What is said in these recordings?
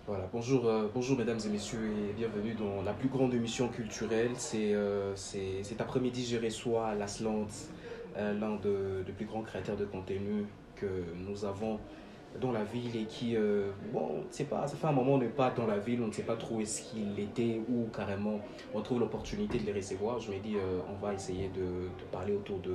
Voilà, bonjour, bonjour mesdames et messieurs et bienvenue dans la plus grande émission culturelle. C'est cet après-midi, je reçois Lasland, l'un des plus grands créateurs de contenu que nous avons dans la ville et qui, bon, c'est pas, ça fait un moment on n'est pas dans la ville, on ne sait pas trop où est-ce qu'il était ou carrément on trouve l'opportunité de les recevoir. Je me dis, on va essayer de parler autour de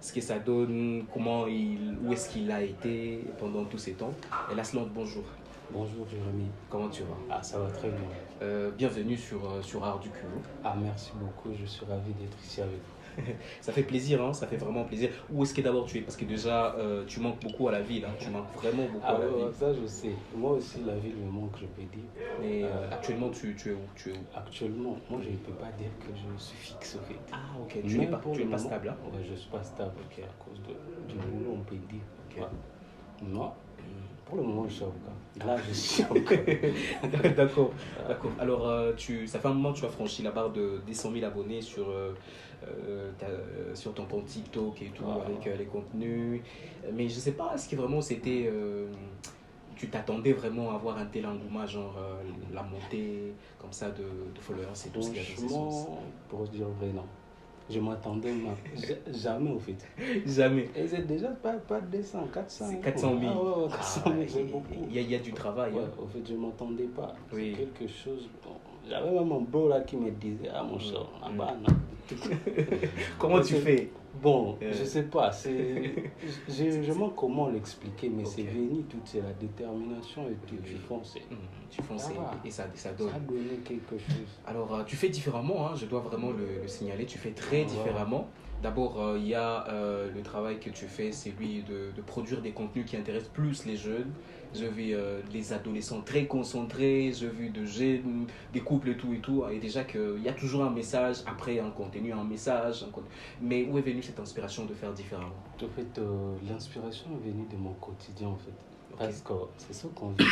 ce que ça donne, où est-ce qu'il a été pendant tous ces temps. Et Lasland, bonjour. Bonjour Jérémy. Comment tu vas? Ah, ça va très bien. Bienvenue sur Art du Culot. Ah, merci beaucoup. Je suis ravi d'être ici avec vous. Ça fait plaisir, hein, ça fait vraiment plaisir. Où est-ce que d'abord tu es? Parce que déjà, tu manques beaucoup à la ville, hein, tu manques vraiment beaucoup Ah, à la ouais, ville. ouais, ça je sais. Moi aussi, la ville me manque, je peux dire. Mais Euh, actuellement, tu es où? Tu es où? Actuellement, moi, je ne peux pas dire que je suis fixe au fait. Ah, ok, Mais pour tu le n'es pas moment, stable, hein? ouais, je ne suis pas stable Ok, à cause du boulot, on peut dire. ok. Ouais. Non, Hmm. pour le moment, je suis avocat. Là, je suis encore. D'accord, d'accord. Alors, ça fait un moment que tu as franchi la barre des 100 000 abonnés sur ton compte TikTok et tout, avec Voilà. les contenus. Mais je sais pas, est-ce que vraiment tu t'attendais vraiment à avoir un tel engouement, genre la montée comme ça de followers et tout ce qu'il y a dans ces sens? Franchement, pour se dire vrai, non. Je m'attendais jamais au fait. Jamais. Et c'est déjà pas 200, 400. C'est Hein. 400 000. Ah ouais, ouais, 400 Ah, 000, c'est beaucoup. il y a du travail, Ouais, hein. au fait, je ne m'attendais pas. C'est Oui. quelque chose. Bon, j'avais même un bro là qui me disait, ah mon Mm, cher, mm. là-bas, non. Comment Mais tu fais? bon, je Euh, sais pas. Je manque comment l'expliquer, mais c'est ok. venu tout, c'est la détermination et tout. Oui, Tu oui. fonces. Tu Ça fonces va. et ça Ça donne. a donné quelque chose. Alors, tu fais différemment, hein, je dois vraiment le signaler, tu fais très Voilà. différemment. D'abord, il y a le travail que tu fais, c'est lui de produire des contenus qui intéressent plus les jeunes. J'ai vu des adolescents très concentrés, j'ai vu de jeunes, des couples et tout. Et déjà qu'il y a toujours un message, après un contenu, un message. Mais où est venue cette inspiration de faire différemment? En fait, l'inspiration est venue de mon quotidien, en fait. Ok. Parce que c'est ce qu'on vit.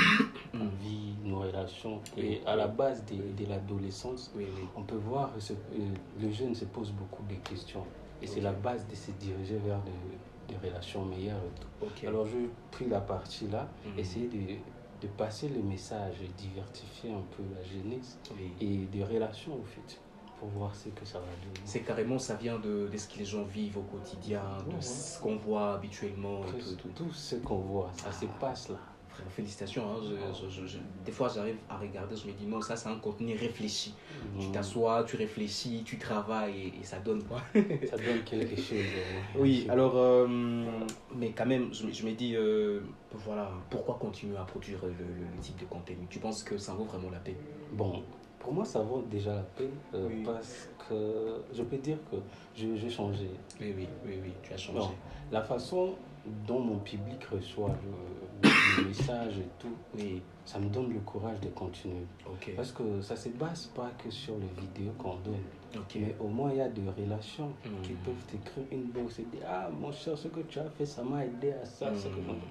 On Hmm. vit nos relations. Oui, Et à la base oui, de l'adolescence, oui, oui. on peut voir que le jeune se pose beaucoup de questions. Et c'est Ok, la base de se diriger vers des relations meilleures et tout. ok. Alors, j'ai pris la partie là, Hmm. essayer de passer le message, diversifier un peu la jeunesse Oui. et des relations, au fait, pour voir ce que ça va donner. C'est carrément, ça vient de ce que les gens vivent au quotidien, Ouais, de ouais. ce qu'on voit habituellement et tout, et Presque tout. tout ce qu'on voit, ça se passe là. Frère, félicitations, hein. Des fois, j'arrive à regarder, je me dis non, ça, c'est un contenu réfléchi. Tu Mm. t'assois, tu réfléchis, tu travailles et ça donne quoi. Ça donne quelque chose. Oui, alors, mais quand même, je me dis, voilà, pourquoi continuer à produire le type de contenu? Tu penses que ça vaut vraiment la peine? Bon, pour moi, ça vaut déjà la peine Oui, parce que je peux dire que j'ai changé. oui, oui, oui, oui, tu as changé. Non, la façon dont mon public reçoit le message et tout, Oui, ça me donne le courage de continuer. ok, Parce que ça ne se base pas que sur les vidéos qu'on donne. ok. Mais au moins, il y a des relations qui Hmm. peuvent t'écrire une box et dire, ah mon cher, ce que tu as fait, ça m'a aidé à ça.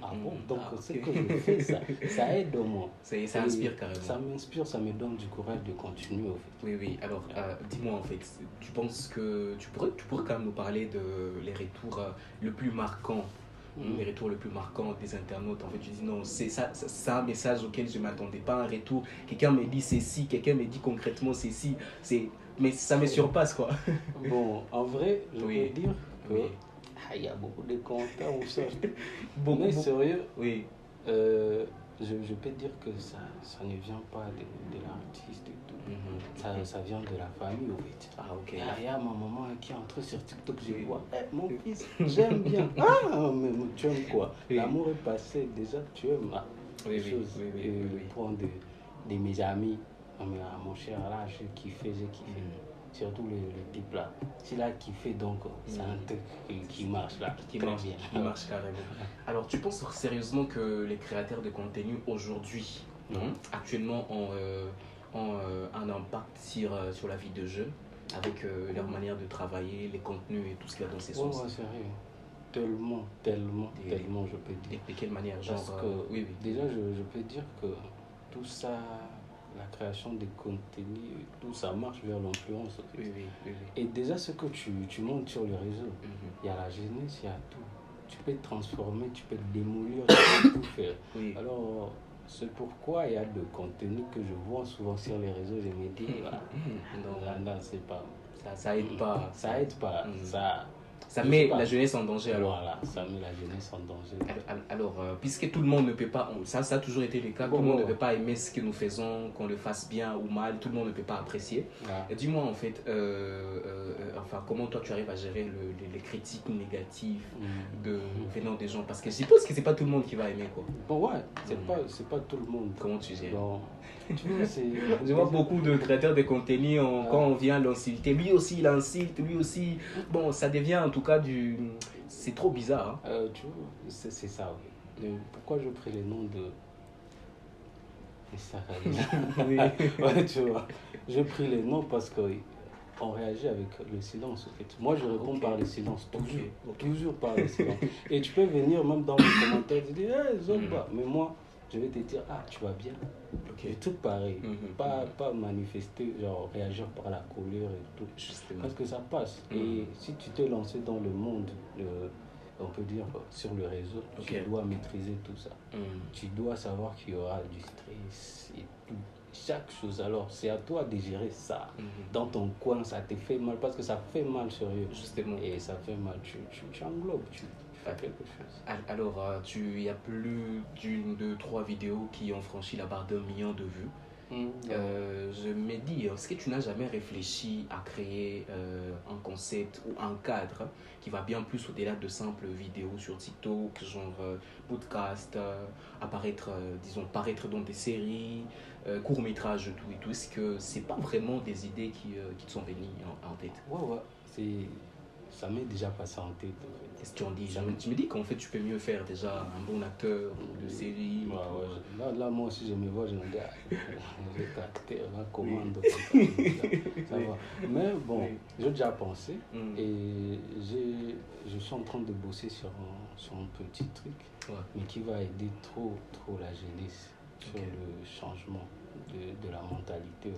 Ah bon, donc Ah, ce ok. que je fais, ça aide au moins. Ça Et inspire carrément. ça m'inspire, ça me donne du courage de continuer au fait. Oui, oui. Alors, dis-moi en fait, tu penses que tu pourrais quand même nous parler de les retours le plus marquants, Mm. les retours le plus marquants des internautes. En fait, tu dis non, c'est un message auquel je ne m'attendais pas, un retour. Quelqu'un me dit ceci, quelqu'un me dit concrètement ceci, mais ça me surpasse quoi. Bon, en vrai, je Oui, peux dire que oui. il y a beaucoup de commentaires où ça. Beaucoup, Mais beaucoup. sérieux, Oui, euh, je peux dire que ça ne vient pas de l'artiste et tout. mhm, Ça, mhm. ça vient de la famille, au fait. Ah, ok. Il y a ma maman qui est entrée sur TikTok, je Oui. vois, eh, mon fils, j'aime bien. Ah, mais tu aimes quoi? Oui. L'amour est passé, déjà tu aimes Oui, des oui, choses. oui, oui, Et oui, le oui. point de mes amis, ah, mais, ah, mon cher, là, j'ai kiffé, j'ai kiffé. Mhm. Surtout le type là. S'il a kiffé, donc c'est un truc qui marche là. Qui Très marche, bien. qui marche carrément. Alors, tu penses sérieusement que les créateurs de contenu aujourd'hui, actuellement, ont un impact sur la vie de jeunes avec leur manière de travailler, les contenus et tout ce qu'il y a dans ces Ouais, sens? ouais, sérieux. Tellement, tellement, Et, tellement, je peux dire. de quelle manière? Genre, Parce que oui, oui. déjà, je peux dire que tout ça, la création de contenu, tout ça marche vers l'influence. En Oui, fait. oui, oui, oui. Et déjà, ce que tu montes sur les réseaux, Mhm. il y a la jeunesse, il y a tout. Tu peux te transformer, tu peux te démolir, tu peux tout faire. Oui. Alors, c'est pourquoi il y a de contenu que je vois souvent sur les réseaux. Je me dis, voilà, non, c'est pas. Ça aide pas. Ça aide pas. Ça met la jeunesse en danger alors. Voilà, ça met la jeunesse en danger. Alors, puisque tout le monde ne peut pas, ça a toujours été le cas, tout le monde ne peut pas aimer ce que nous faisons, qu'on le fasse bien ou mal, tout le monde ne peut pas apprécier. Dis-moi en fait, enfin, comment toi tu arrives à gérer les critiques négatives venant des gens, parce que je suppose que c'est pas tout le monde qui va aimer quoi. Bon ouais, c'est pas tout le monde. Comment tu gères? Bon, tu vois, je vois beaucoup de créateurs de contenu, quand on vient l'insulter, lui aussi il insulte, lui aussi, bon ça devient en tout cas c'est trop bizarre. Hein. Tu vois, c'est ça. Pourquoi je pris les noms de... Oui. Ouais, tu vois, j'ai pris les noms parce qu'on réagit avec le silence en fait. Moi je réponds par le silence, toujours par le silence. Et tu peux venir même dans les commentaires et dire hey, Zomba, mais moi je vais te dire ah tu vas bien. Et tout pareil, pas manifester, genre réagir par la colère et tout. Justement. Parce que ça passe. Et si tu t'es lancé dans le monde, on peut dire sur le réseau, tu dois maîtriser tout ça. Tu dois savoir qu'il y aura du stress et tout. Chaque chose, alors c'est à toi de gérer ça. Dans ton coin, ça te fait mal parce que ça fait mal sérieux. Justement. Et ça fait mal, tu englobes, tu fais quelque chose. Alors, il y a plus d'une, deux, trois vidéos qui ont franchi la barre d'1 million de vues. Je me dis, est-ce que tu n'as jamais réfléchi à créer un concept ou un cadre qui va bien plus au-delà de simples vidéos sur TikTok, genre podcast, paraître dans des séries, courts-métrages, tout et tout. Est-ce que c'est pas vraiment des idées qui te sont venues en tête? Ouais, ça m'est déjà passé en tête. En fait. Qu'est-ce que tu en dis? Tu me dis qu'en fait tu peux mieux faire déjà un bon acteur de série. Là, moi aussi je me vois, je me dis, j'ai acteur, la commande, ça va. Mais bon, j'ai déjà pensé et je suis en train de bosser sur un petit truc, mais qui va aider trop la jeunesse sur le changement de la mentalité.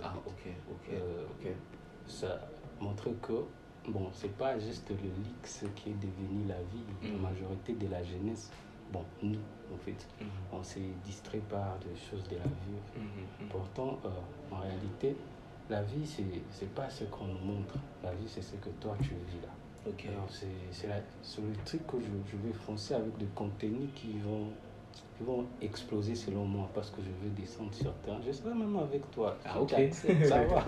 Ça montre que bon, c'est pas juste le Lix qui est devenu la vie. La majorité de la jeunesse, bon, nous, en fait, on s'est distrait par des choses de la vie. Pourtant, en réalité, la vie, c'est pas ce qu'on nous montre. La vie, c'est ce que toi, tu vis là. Alors, c'est le truc que je vais foncer avec des contenus qui vont exploser selon moi parce que je veux descendre sur terrain. Je serai même avec toi. Ça va.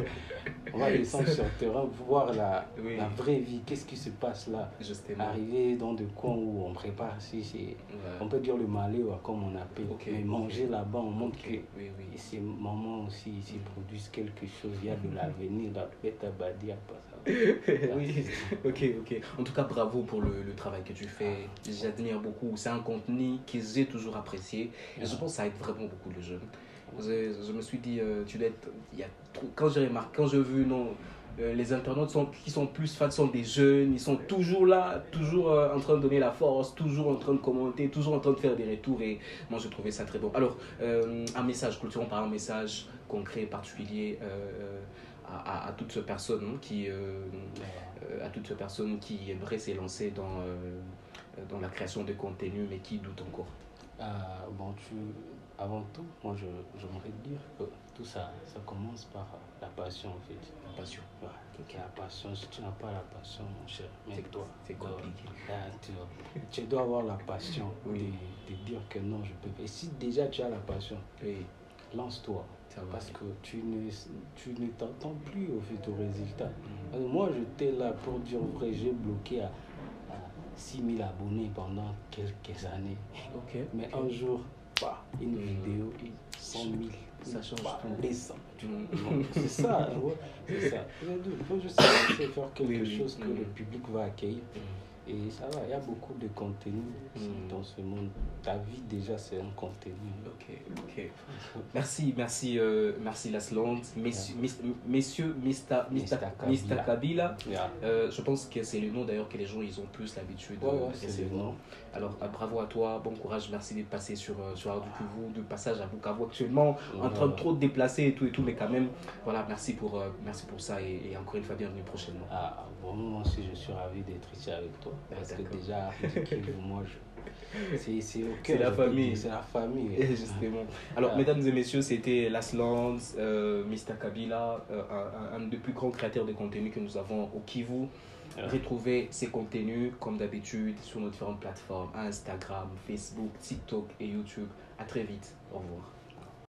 On va descendre sur terrain, voir la vraie vie. Qu'est-ce qui se passe là? Justement. Arriver dans des coins où on prépare, on peut dire le Malais comme on appelle. Mais manger là-bas, on montre que ces moments aussi, ils produisent quelque chose. Il y a de l'avenir, la bête à badir, pas ça. Oui, ok. En tout cas, bravo pour le travail que tu fais. J'admire beaucoup. C'est un contenu que j'ai toujours apprécié. Et je pense que ça aide vraiment beaucoup les jeunes. Je me suis dit, quand j'ai remarqué, quand j'ai vu, les internautes qui sont plus fans sont des jeunes. Ils sont toujours là, toujours en train de donner la force, toujours en train de commenter, toujours en train de faire des retours. Et moi, je trouvais ça très bon. Alors, un message, clôturons par un message concret, particulier. À toute personne qui aimerait s'élancer dans la création de contenu mais qui doute encore. Avant tout, moi j'aimerais dire que tout ça commence par la passion en fait. La passion. La passion, si tu n'as pas la passion, mon cher, mets-toi. C'est compliqué. Tu dois avoir la passion de dire que non, je peux. Et si déjà tu as la passion, lance-toi. Parce que tu ne t'entends plus au fait au résultat. Moi, j'étais là pour dire vrai, j'ai bloqué à 6 000 abonnés pendant quelques années. Mais un jour, une vidéo, 100 000. Ça change tout. C'est ça. C'est ça. Il faut juste faire quelque chose que le public va accueillir. Et ça va, il y a beaucoup de contenu dans ce monde. Ta vie déjà c'est un contenu. Ok. Merci Lasland. Messieurs, Mr. Kabila. Je pense que c'est le nom d'ailleurs que les gens ils ont plus l'habitude de ces noms. Alors bravo à toi, bon courage, merci d'être passé sur Ardoukouvou, de passage à Bukavu actuellement, en train de trop te déplacer et tout, mais quand même, voilà, merci pour ça et encore une fois bienvenue prochainement. Moi aussi je suis ravi d'être ici avec toi. Parce que déjà, moi C'est au C'est cœur. la famille. C'est la famille. Justement. Alors, mesdames et messieurs, c'était Lasland, Mr. Kabila, un des plus grands créateurs de contenu que nous avons au Kivu. Retrouvez ces contenus, comme d'habitude, sur nos différentes plateformes, Instagram, Facebook, TikTok et YouTube. À très vite. Au revoir.